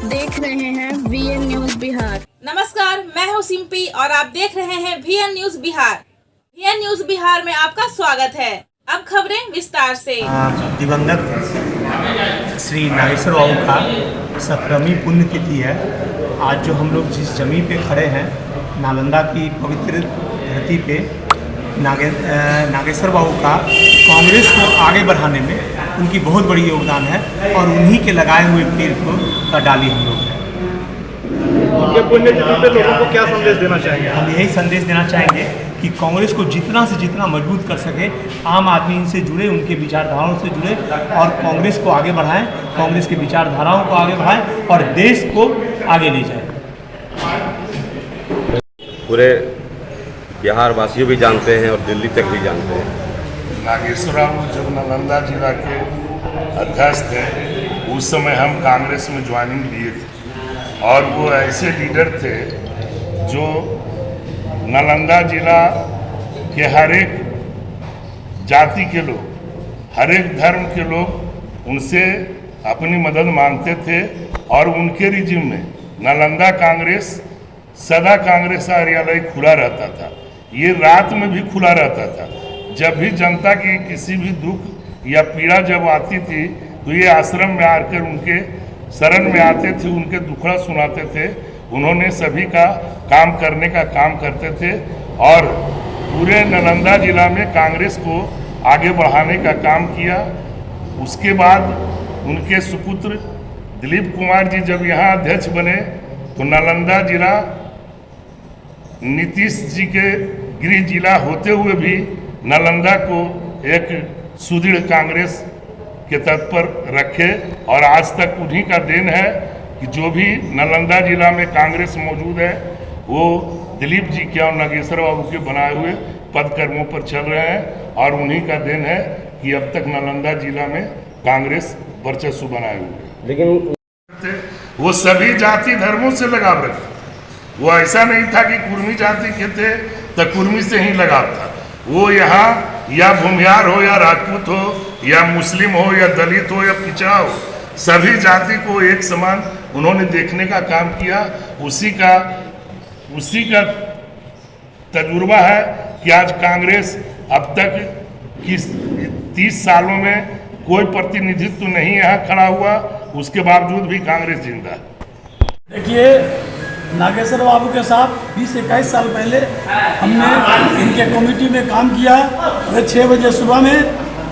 देख रहे हैं VN न्यूज बिहार। नमस्कार, मैं हूं सिंपी और आप देख रहे हैं VN news Bihar. VN news Bihar में आपका स्वागत है। अब खबरें विस्तार से। दिवंगत श्री नागेश्वर बाबू का 17वीं पुण्यतिथि है। आज जो हम लोग जिस जमीन पे खड़े हैं, नालंदा की पवित्र धरती पे, नागेश्वर बाबू का कांग्रेस को आगे बढ़ाने में उनकी बहुत बड़ी योगदान है और उन्हीं के लगाए हुए पेड़ का डाली हम लोग हैं। उनके पुण्यतिथि पे लोगों को क्या संदेश देना चाहेंगे? हम यही संदेश देना चाहेंगे कि कांग्रेस को जितना से जितना मजबूत कर सके, आम आदमी इनसे जुड़े, उनके विचारधाराओं से जुड़े और कांग्रेस को आगे बढ़ाएं, कांग्रेस की विचारधाराओं को आगे बढ़ाएं और देश को आगे ले जाएं। पूरे बिहार वासियों भी जानते हैं और दिल्ली तक भी जानते हैं। नागेश्वर बाबू जब नालंदा जिला के अध्यक्ष थे, उस समय हम कांग्रेस में ज्वाइनिंग लिए थे और वो ऐसे लीडर थे जो नालंदा जिला के हर एक जाति के लोग, हर एक धर्म के लोग उनसे अपनी मदद मांगते थे और उनके रिजिम में नालंदा कांग्रेस सदा कांग्रेस कार्यालय खुला रहता था। ये रात में भी खुला रहता था। जब भी जनता की किसी भी दुख या पीड़ा जब आती थी तो ये आश्रम में आकर उनके शरण में आते थे, उनके दुखड़ा सुनाते थे। उन्होंने सभी का काम करने का काम करते थे और पूरे नालंदा जिला में कांग्रेस को आगे बढ़ाने का काम किया। उसके बाद उनके सुपुत्र दिलीप कुमार जी जब यहाँ अध्यक्ष बने तो नालंदा जिला नीतीश जी के गृह जिला होते हुए भी नालंदा को एक सुदृढ़ कांग्रेस के तट पर रखे और आज तक उन्हीं का देन है कि जो भी नालंदा जिला में कांग्रेस मौजूद है वो दिलीप जी के और नागेश्वर बाबू के बनाए हुए पद कर्मों पर चल रहे हैं और उन्हीं का देन है कि अब तक नालंदा जिला में कांग्रेस वर्चस्व बनाए हुए है। लेकिन वो सभी जाति धर्मों से लगाव रखते। वो ऐसा नहीं था कि कुर्मी जाति के थे तो कुर्मी से ही लगाव था। वो यहाँ या भूमिहार हो या राजपूत हो या मुस्लिम हो या दलित हो या पिछड़ा हो, सभी जाति को एक समान उन्होंने देखने का काम किया। उसी का तजुर्बा है कि आज कांग्रेस अब तक की 30 सालों में कोई प्रतिनिधित्व नहीं यहाँ खड़ा हुआ, उसके बावजूद भी कांग्रेस जिंदा है। देखिए, नागेश्वर बाबू के साथ 20-21 साल पहले हमने इनके कमेटी में काम किया। वे 6 बजे सुबह में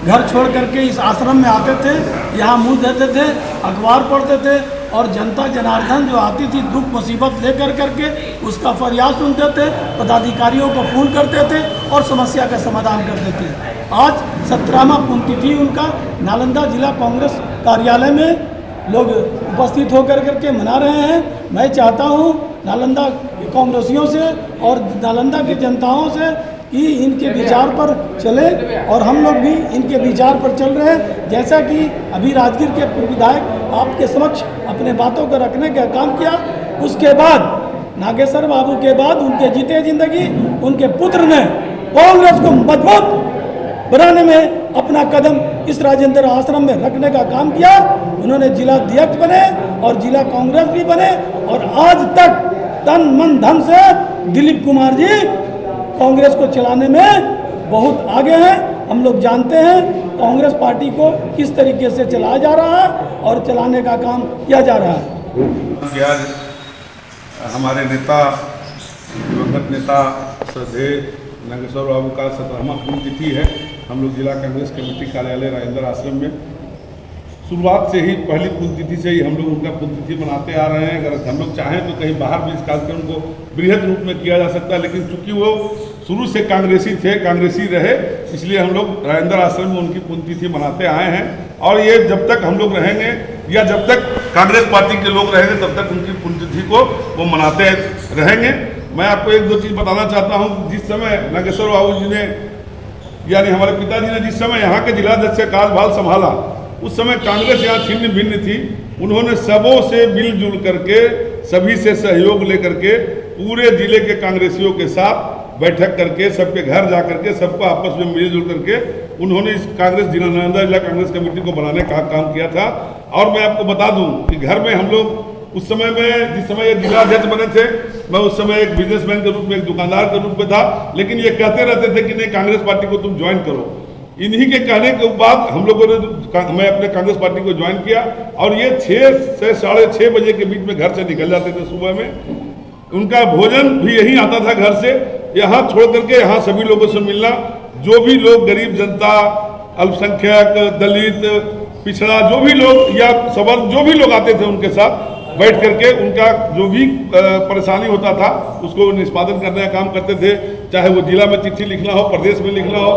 घर छोड़ करके इस आश्रम में आते थे, यहाँ मुँह देते थे, अखबार पढ़ते थे और जनता जनार्दन जो आती थी दुख मुसीबत लेकर करके उसका फरियाद सुनते थे, पदाधिकारियों को फोन करते थे और समस्या का समाधान करते थे। आज 17वां पुण्यतिथि उनका नालंदा जिला कांग्रेस कार्यालय में लोग उपस्थित होकर करके मना रहे हैं। मैं चाहता हूं नालंदा कांग्रेसियों से और नालंदा की जनताओं से कि इनके विचार पर चले और हम लोग भी इनके विचार पर चल रहे हैं। जैसा कि अभी राजगीर के पूर्व विधायक आपके समक्ष अपने बातों को रखने का काम किया, उसके बाद नागेश्वर बाबू के बाद उनके जीते जिंदगी उनके पुत्र ने कांग्रेस को मजबूत बनाने में अपना कदम इस राजेंद्र आश्रम में रखने का काम किया। उन्होंने जिला अध्यक्ष बने और जिला कांग्रेस भी बने और आज तक तन मन धन से दिलीप कुमार जी कांग्रेस को चलाने में बहुत आगे हैं। हम लोग जानते हैं कांग्रेस पार्टी को किस तरीके से चलाया जा रहा है और चलाने का काम किया जा रहा है। आज हमारे नेता, दिवंगत नेता श्रद्धेय नागेश्वर बाबू का 17वां पुण्यतिथि है। हम लोग जिला कांग्रेस कमेटी कार्यालय राजेंद्र आश्रम में शुरुआत से ही पहली पुण्यतिथि से ही हम लोग उनका पुण्यतिथि मनाते आ रहे हैं। अगर हम लोग चाहें तो कहीं बाहर भी इस कार्यक्रम को बृहद रूप में किया जा सकता है, लेकिन चूंकि वो शुरू से कांग्रेसी थे, कांग्रेसी रहे, इसलिए हम लोग राजेंद्र आश्रम में उनकी पुण्यतिथि मनाते आए हैं। और ये जब तक हम लोग रहेंगे या जब तक कांग्रेस पार्टी के लोग रहेंगे तब तक उनकी पुण्यतिथि को वो मनाते रहेंगे। मैं आपको 1-2 चीज़ बताना चाहता हूँ। जिस समय नागेश्वर बाबू जी ने, यानी हमारे पिताजी ने जिस समय यहाँ के जिलाध्यक्ष का कार्यभार संभाला, उस समय कांग्रेस यहाँ छिन्न भिन्न थी। उन्होंने सबों से मिलजुल करके, सभी से सहयोग लेकर के पूरे जिले के कांग्रेसियों के साथ बैठक करके, सबके घर जा करके, सबको आपस में मिलजुल करके उन्होंने इस कांग्रेस नालंदा जिला कांग्रेस कमेटी को बनाने का काम किया था। और मैं आपको बता दूं कि घर में हम लोग उस समय में जिस समय ये जिला अध्यक्ष बने थे, मैं उस समय एक बिजनेसमैन के रूप में, एक दुकानदार के रूप में था, लेकिन ये कहते रहते थे कि नहीं कांग्रेस पार्टी को तुम ज्वाइन करो। इन्हीं के कहने के बाद हम लोगों ने, मैं अपने कांग्रेस पार्टी को ज्वाइन किया और ये 6 से 6:30 बजे के बीच में घर से निकल जाते थे सुबह में। उनका भोजन भी यहीं आता था घर से, यहाँ छोड़ करके यहाँ सभी लोगों से मिलना, जो भी लोग गरीब जनता, अल्पसंख्यक, दलित, पिछड़ा, जो भी लोग या सवर्ग जो भी लोग आते थे उनके साथ बैठ करके उनका जो भी परेशानी होता था उसको निष्पादन करने का काम करते थे। चाहे वो जिला में चिट्ठी लिखना हो, प्रदेश में लिखना हो,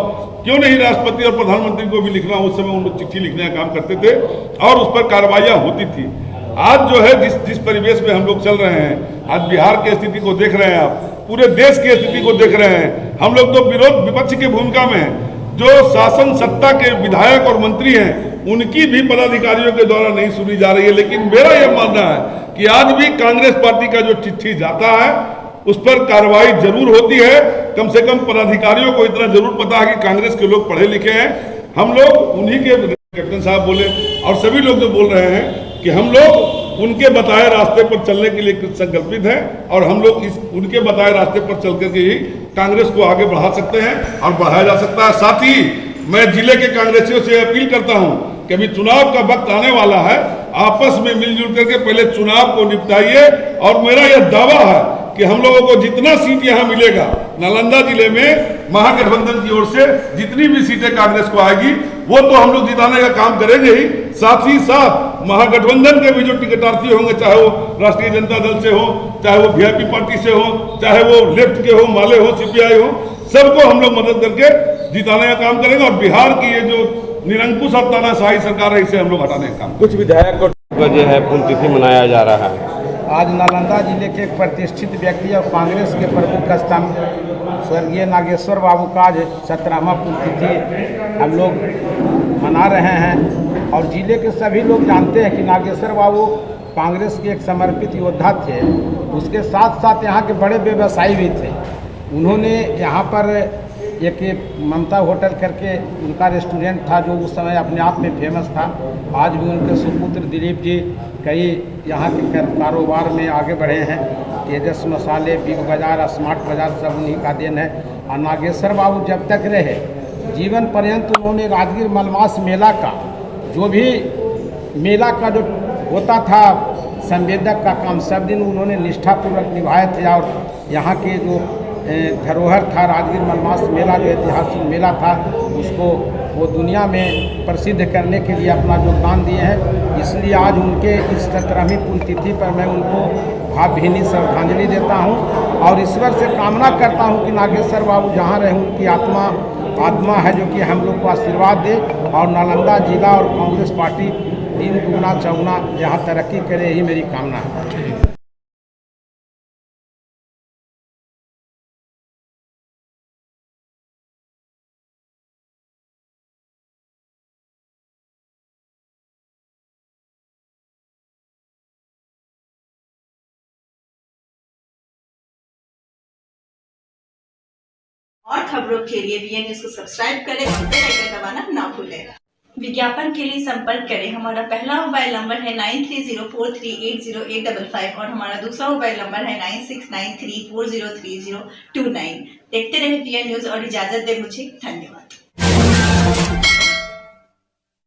क्यों नहीं राष्ट्रपति और प्रधानमंत्री को भी लिखना हो, उस समय उन लोग चिट्ठी लिखने का काम करते थे और उस पर कार्रवाइयाँ होती थी। आज जो है जिस परिवेश में हम लोग चल रहे हैं, आज बिहार की स्थिति को देख रहे हैं, आप पूरे देश की स्थिति को देख रहे हैं। हम लोग तो विपक्ष की भूमिका में हैं। जो शासन सत्ता के विधायक और मंत्री हैं उनकी भी पदाधिकारियों के द्वारा नहीं सुनी जा रही है। लेकिन मेरा यह मानना है कि आज भी कांग्रेस पार्टी का जो चिट्ठी जाता है उस पर कार्रवाई जरूर होती है। कम से कम पदाधिकारियों को इतना जरूर पता है कि कांग्रेस के लोग पढ़े लिखे हैं। हम लोग उन्हीं के, कैप्टन साहब बोले और सभी लोग जो बोल रहे हैं कि हम लोग उनके बताए रास्ते पर चलने के लिए संकल्पित हैं और हम लोग उनके बताए रास्ते पर चल करके ही कांग्रेस को आगे बढ़ा सकते हैं और बढ़ाया जा सकता है। साथ ही मैं जिले के कांग्रेसियों से अपील करता हूं कि अभी चुनाव का वक्त आने वाला है, आपस में मिलजुल करके पहले चुनाव को निपटाइए। और मेरा यह दावा है कि हम लोगों को जितना सीट यहाँ मिलेगा, नालंदा जिले में महागठबंधन की ओर से जितनी भी सीटें कांग्रेस को आएगी वो तो हम लोग जिताने का काम करेंगे ही, साथ ही साथ महागठबंधन के भी जो टिकटार्थी होंगे, चाहे वो राष्ट्रीय जनता दल से हो, चाहे वो वीआईपी पार्टी से हो, चाहे वो लेफ्ट के हो, माले हो, सीपीआई हो, सबको हम लोग मदद करके जिताने का काम करेंगे। और बिहार की ये जो निरंकुश और तानाशाही सरकार है इसे हम लोग हटाने का काम। कुछ विधायक को जो है पुण्यतिथि मनाया जा रहा है। आज नालंदा जिले के एक प्रतिष्ठित व्यक्ति और कांग्रेस के प्रमुख स्तंभ स्वर्गीय नागेश्वर बाबू का आज 17वां पुण्यतिथि हम लोग मना रहे हैं। और जिले के सभी लोग जानते हैं कि नागेश्वर बाबू कांग्रेस के एक समर्पित योद्धा थे। उसके साथ साथ यहाँ के बड़े व्यवसायी भी थे। उन्होंने यहाँ पर एक ममता होटल करके उनका रेस्टोरेंट था जो उस समय अपने आप में फेमस था। आज भी उनके सुपुत्र दिलीप जी कई यहाँ के कारोबार में आगे बढ़े हैं। तेजस मसाले, बिग बाज़ार, स्मार्ट बाज़ार सब उन्हीं का देन है। और नागेश्वर बाबू जब तक रहे जीवन पर्यंत उन्होंने राजगीर मलमास मेला का जो भी मेला का जो होता था संवेदक का काम सब दिन उन्होंने निष्ठापूर्वक निभाए थे। और यहाँ के जो धरोहर था राजगीर मलमास मेला, जो ऐतिहासिक मेला था, उसको वो दुनिया में प्रसिद्ध करने के लिए अपना योगदान दिए हैं। इसलिए आज उनके इस 17वीं पुण्यतिथि पर मैं उनको भावभीनी श्रद्धांजलि देता हूं और ईश्वर से कामना करता हूं कि नागेश्वर बाबू जहां रहे उनकी आत्मा है जो कि हम लोग को आशीर्वाद दे और नालंदा जिला और कांग्रेस पार्टी दिन दुगना चौगुना यहाँ तरक्की करे, यही मेरी कामना है। और खबरों के लिए वीएन न्यूज को सब्सक्राइब करें और बेल आइकन दबाना ना भूलें। विज्ञापन के लिए संपर्क करें। हमारा पहला मोबाइल नंबर है 9304380855 और हमारा दूसरा मोबाइल नंबर है 9693403029। देखते रहे वीएन न्यूज और इजाजत दे मुझे। धन्यवाद।